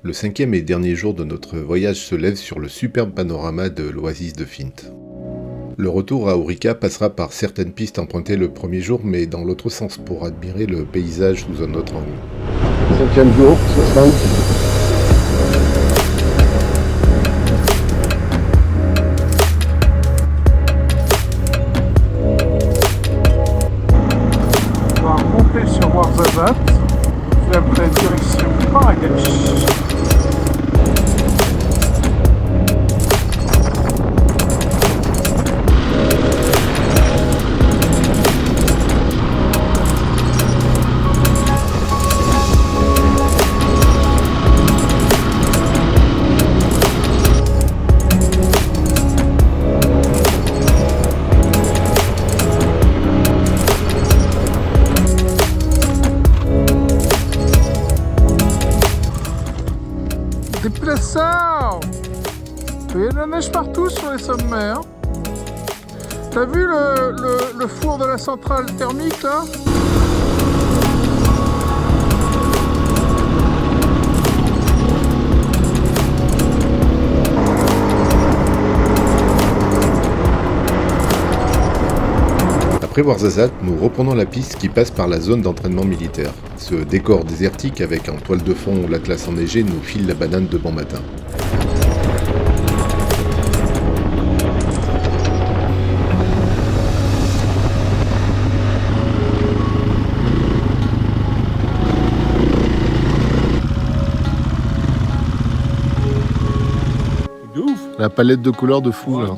Le cinquième et dernier jour de notre voyage se lève sur le superbe panorama de l'oasis de Fint. Le retour à Aurica passera par certaines pistes empruntées le premier jour, mais dans l'autre sens, pour admirer le paysage sous un autre angle. Cinquième jour, 60. On va remonter sur Ouarzazate, puis après direction Marrakech. Déplaçant! Il y a de la neige partout sur les sommets. Hein. T'as vu le four de la centrale thermique là? Après Ouarzazate, nous reprenons la piste qui passe par la zone d'entraînement militaire. Ce décor désertique avec en toile de fond l'Atlas enneigé nous file la banane de bon matin. De ouf. La palette de couleurs de fou là.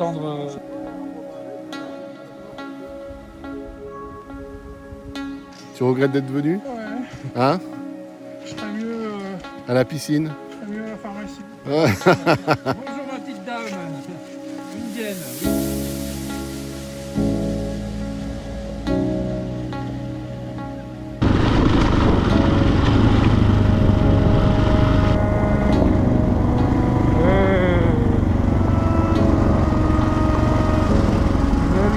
Tu regrettes d'être venu? Ouais, Hein? je serais mieux, À la piscine? à la pharmacie. Ouais. Bonjour ma petite dame. Indienne.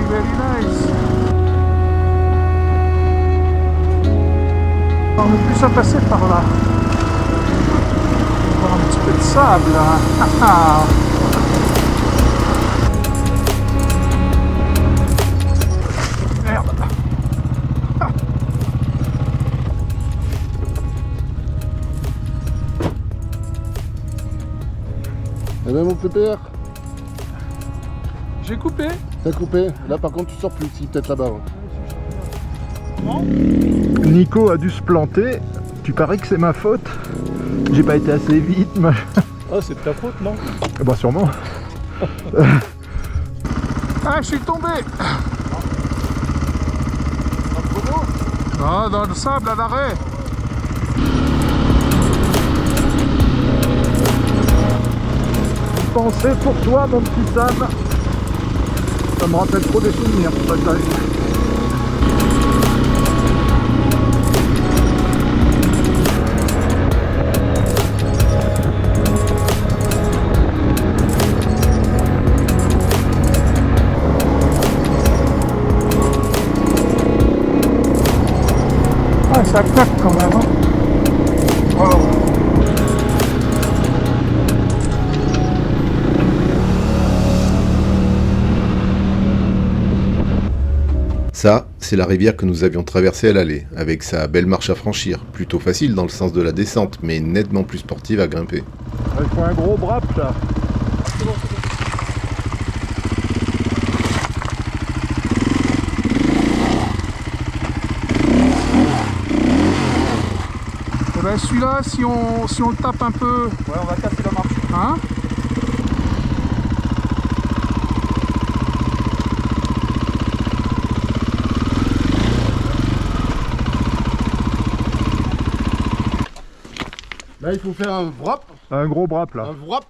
Very nice. On est plus à passer par là. On va voir un petit peu de sable là. Ah, ah. Merde. Ah. Eh ben mon pépère, J'ai coupé. t'as coupé. Là par contre tu sors plus, si peut-être là-bas. Non. Nico a dû se planter. Tu paries que c'est ma faute. J'ai pas été assez vite. Ah, c'est de ta faute, non? Bah sûrement. Ah, je suis tombé. Ah, dans le sable à l'arrêt. Pensée pour toi, mon petit Sam. Ça me rappelle trop des souvenirs, ce passage. Ah, ça claque quand même. Hein. Wow. Ça, c'est la rivière que nous avions traversée à l'aller, avec sa belle marche à franchir, plutôt facile dans le sens de la descente, mais nettement plus sportive à grimper. Il faut un gros brap là. Eh ben, celui-là, si on le tape un peu, Ouais, on va casser la marche. hein? Là il faut faire un wrap. Un gros brap là. Un wrap.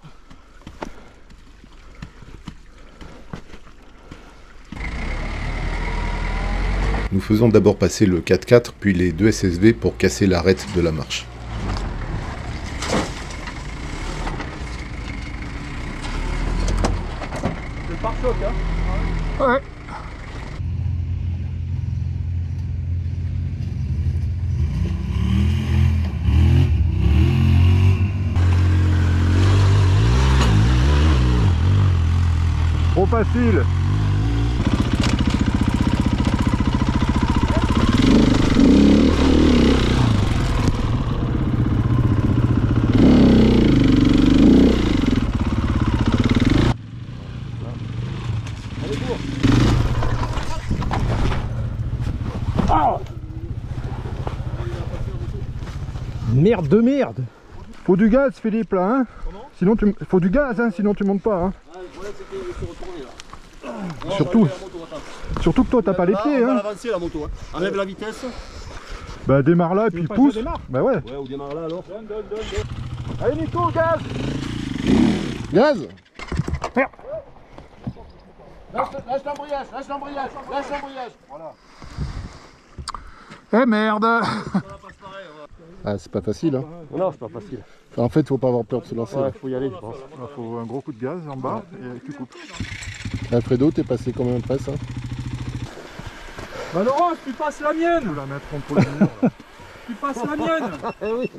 Nous faisons d'abord passer le 4x4 puis les deux SSV pour casser l'arête de la marche. C'est le pare-choc, hein? Ouais. facile. Merde de merde. Faut du gaz, Philippe, là, hein. Sinon tu... Faut du gaz, hein, sinon tu montes pas, hein. Surtout que toi t'as pas les pieds, On va hein. l'avancer la moto, hein. Enlève la vitesse. Bah démarre là et puis pousse. Bah ouais. Ouais, ou démarre là alors. Allez Nico, gaz. Gaz. Lâche l'embrayage, lâche l'embrayage, lâche l'embrayage. Voilà. Eh merde. Ah, c'est pas facile, hein. Non, c'est pas facile. Enfin, en fait, faut pas avoir peur de se lancer. Ouais, faut y aller, je pense. Il faut un gros coup de gaz en bas et tu coupes. Alfredo, t'es passé combien de presse, hein? Bah Laurent, tu passes la mienne. Faut la mettre contre le mur. Là. Tu passes la mienne. Eh oui.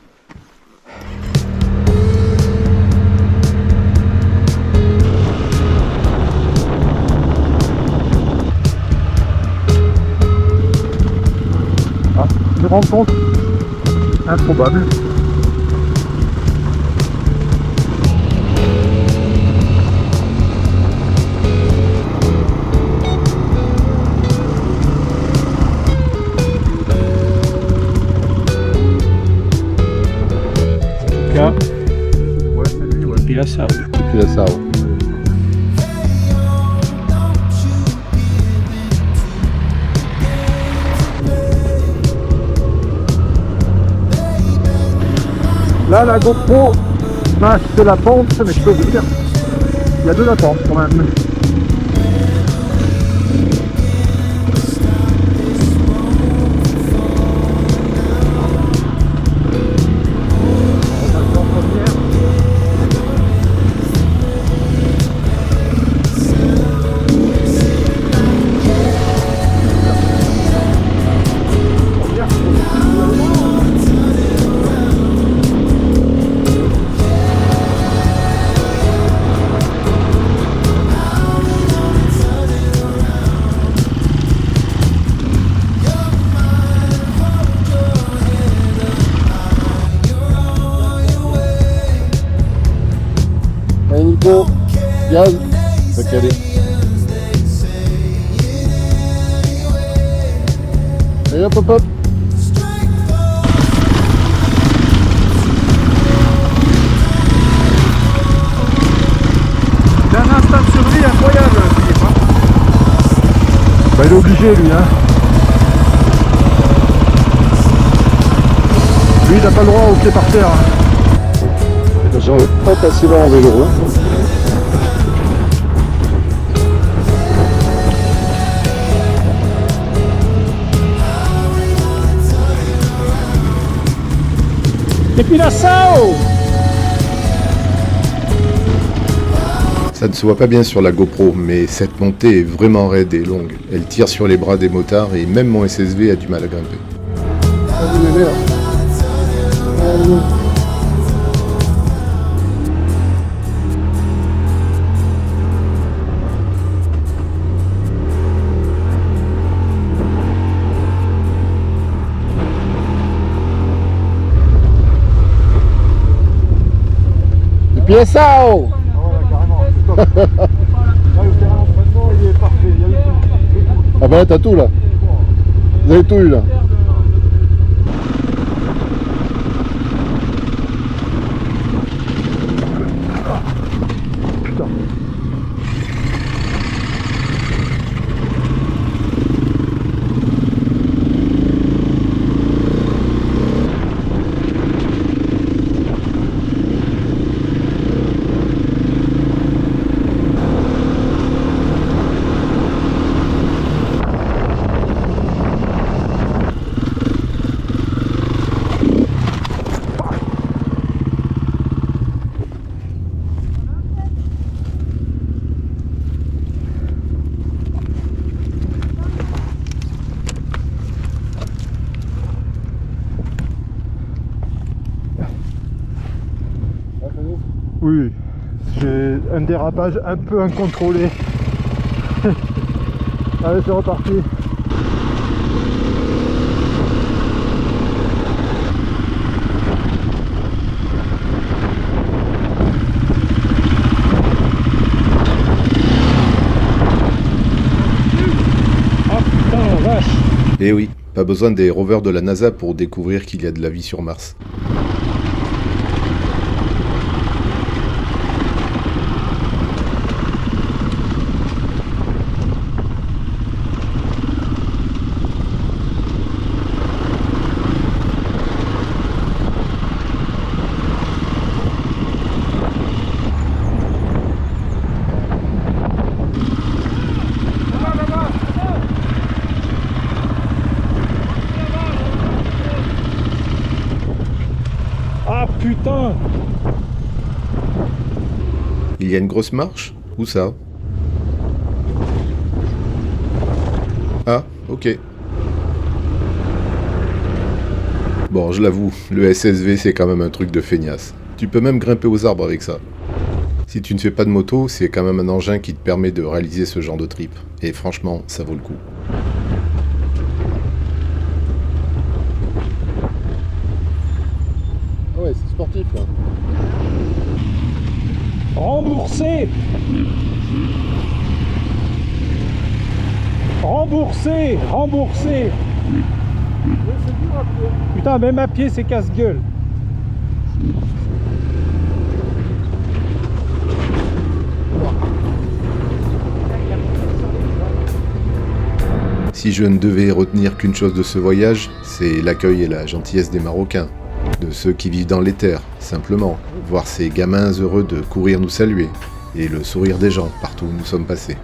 Je me rends compte. Improbable. Ouais, c'est lui, ouais. Puis là ça. Et puis là, ça. Ouais. Là, la GoPro, bah, c'est la pente, mais je peux vous dire, il y a de la pente quand même. Allez, Nico. Gaz. Ça calé. Allez, hop, hop, hop. Il a un instinct de survie incroyable, Philippe. Hein. Bah, il est obligé, lui. Hein. Lui, il n'a pas le droit au pied par terre. Hein. J'en ai pas passé là en vélo. Hein. Et puis la sao. Ça ne se voit pas bien sur la GoPro, mais cette montée est vraiment raide et longue. Elle tire sur les bras des motards et même mon SSV a du mal à grimper. Vas-y, bébé, là. Allez. Et puis ça, oh. Ah voilà, carrément, c'est top. Là, le terrain d'entraînement, il est parfait. Il y a eu tout. Ah bah là, t'as tout, là. Vous avez tout eu, là. Putain. Oui, j'ai un dérapage un peu incontrôlé Allez, c'est reparti. Et oui, pas besoin des rovers de la NASA pour découvrir qu'il y a de la vie sur Mars. Ah putain! Il y a une grosse marche? Où ça? Ah, ok. Bon, je l'avoue, le SSV c'est quand même un truc de feignasse. Tu peux même grimper aux arbres avec ça. Si tu ne fais pas de moto, c'est quand même un engin qui te permet de réaliser ce genre de trip. Et franchement, ça vaut le coup. Ah ouais, c'est sportif là. Remboursé! Remboursé! Remboursé! Putain, même à pied, c'est casse-gueule. Si je ne devais retenir qu'une chose de ce voyage, c'est l'accueil et la gentillesse des Marocains. De ceux qui vivent dans les terres, simplement. Voir ces gamins heureux de courir nous saluer. Et le sourire des gens partout où nous sommes passés.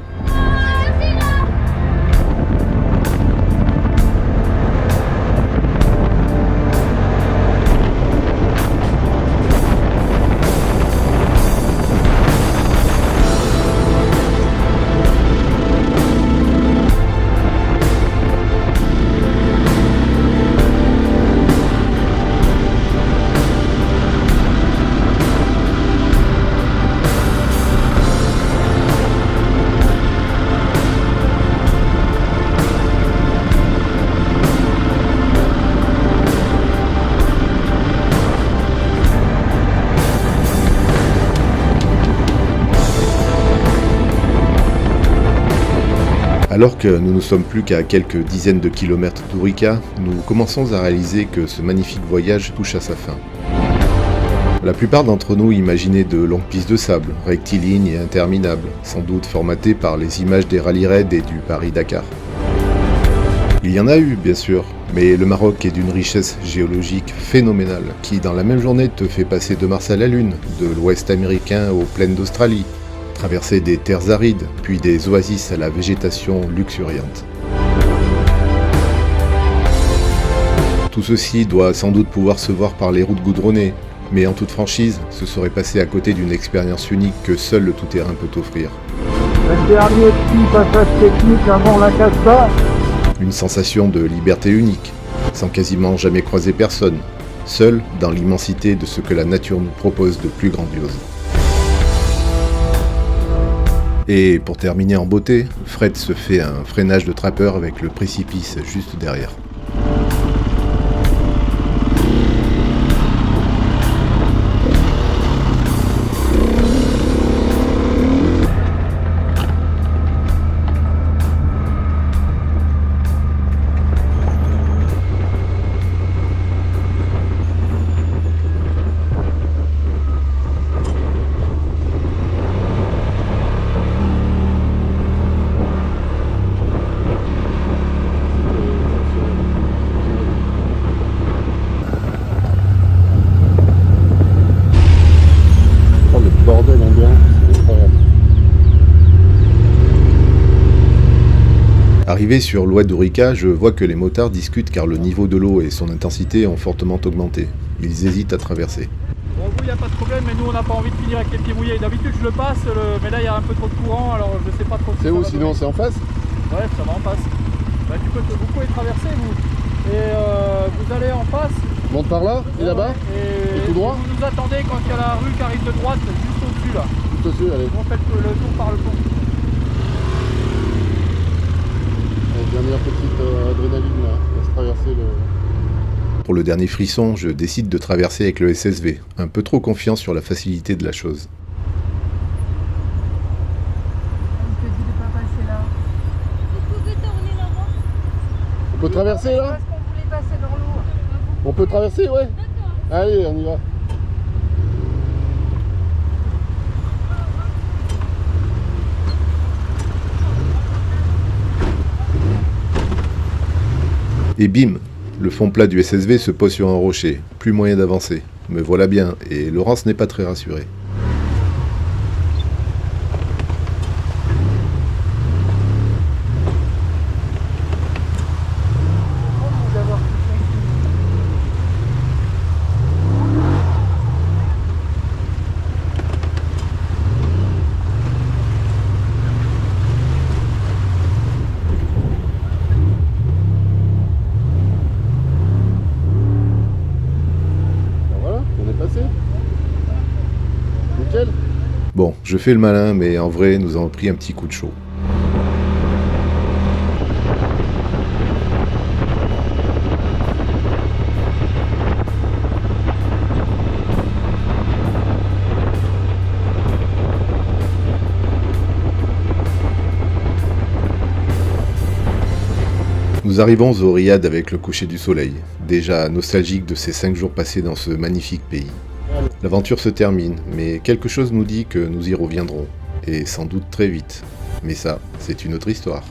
Alors que nous ne sommes plus qu'à quelques dizaines de kilomètres d'Ourika, nous commençons à réaliser que ce magnifique voyage touche à sa fin. La plupart d'entre nous imaginaient de longues pistes de sable, rectilignes et interminables, sans doute formatées par les images des rallye raids et du Paris-Dakar. Il y en a eu, bien sûr, mais le Maroc est d'une richesse géologique phénoménale, qui dans la même journée te fait passer de Mars à la Lune, de l'ouest américain aux plaines d'Australie, traverser des terres arides, puis des oasis à la végétation luxuriante. Tout ceci doit sans doute pouvoir se voir par les routes goudronnées, mais en toute franchise, ce serait passer à côté d'une expérience unique que seul le tout-terrain peut offrir. Un dernier petit passage technique avant la Casta. Une sensation de liberté unique, sans quasiment jamais croiser personne, seul dans l'immensité de ce que la nature nous propose de plus grandiose. Et pour terminer en beauté, Fred se fait un freinage de trappeur avec le précipice juste derrière. Bordel ambiant, c'est incroyable. Arrivé sur l'oued d'Ourika, je vois que les motards discutent car le niveau de l'eau et son intensité ont fortement augmenté. Ils hésitent à traverser. Bon, vous, il n'y a pas de problème, mais nous, on n'a pas envie de finir avec les pieds mouillés. D'habitude, je le passe, mais là, il y a un peu trop de courant, alors je sais pas trop. C'est où sinon? C'est en face? Ouais, ça va en face. Bah, vous pouvez traverser, vous. Et vous allez en face. Monte par là et là-bas? Et tout droit? vous nous attendez quand il y a la rue qui arrive de droite, juste au-dessus, là. Tout au-dessus, allez. On fait le tour par le pont. Dernière petite adrénaline là, on va se traverser le... Pour le dernier frisson, je décide de traverser avec le SSV, un peu trop confiant sur la facilité de la chose. On te dit de pas passer là. Vous pouvez tourner là-bas. On peut traverser là? Parce qu'on voulait passer dans l'eau. On peut traverser, ouais? Allez, on y va. Et bim, le fond plat du SSV se pose sur un rocher, plus moyen d'avancer. Me voilà bien, et Laurence n'est pas très rassurée. Nickel. Bon, je fais le malin, mais en vrai, nous avons pris un petit coup de chaud. Nous arrivons au Riyad avec le coucher du soleil, déjà nostalgique de ces 5 jours passés dans ce magnifique pays. L'aventure se termine, mais quelque chose nous dit que nous y reviendrons, et sans doute très vite. Mais ça, c'est une autre histoire.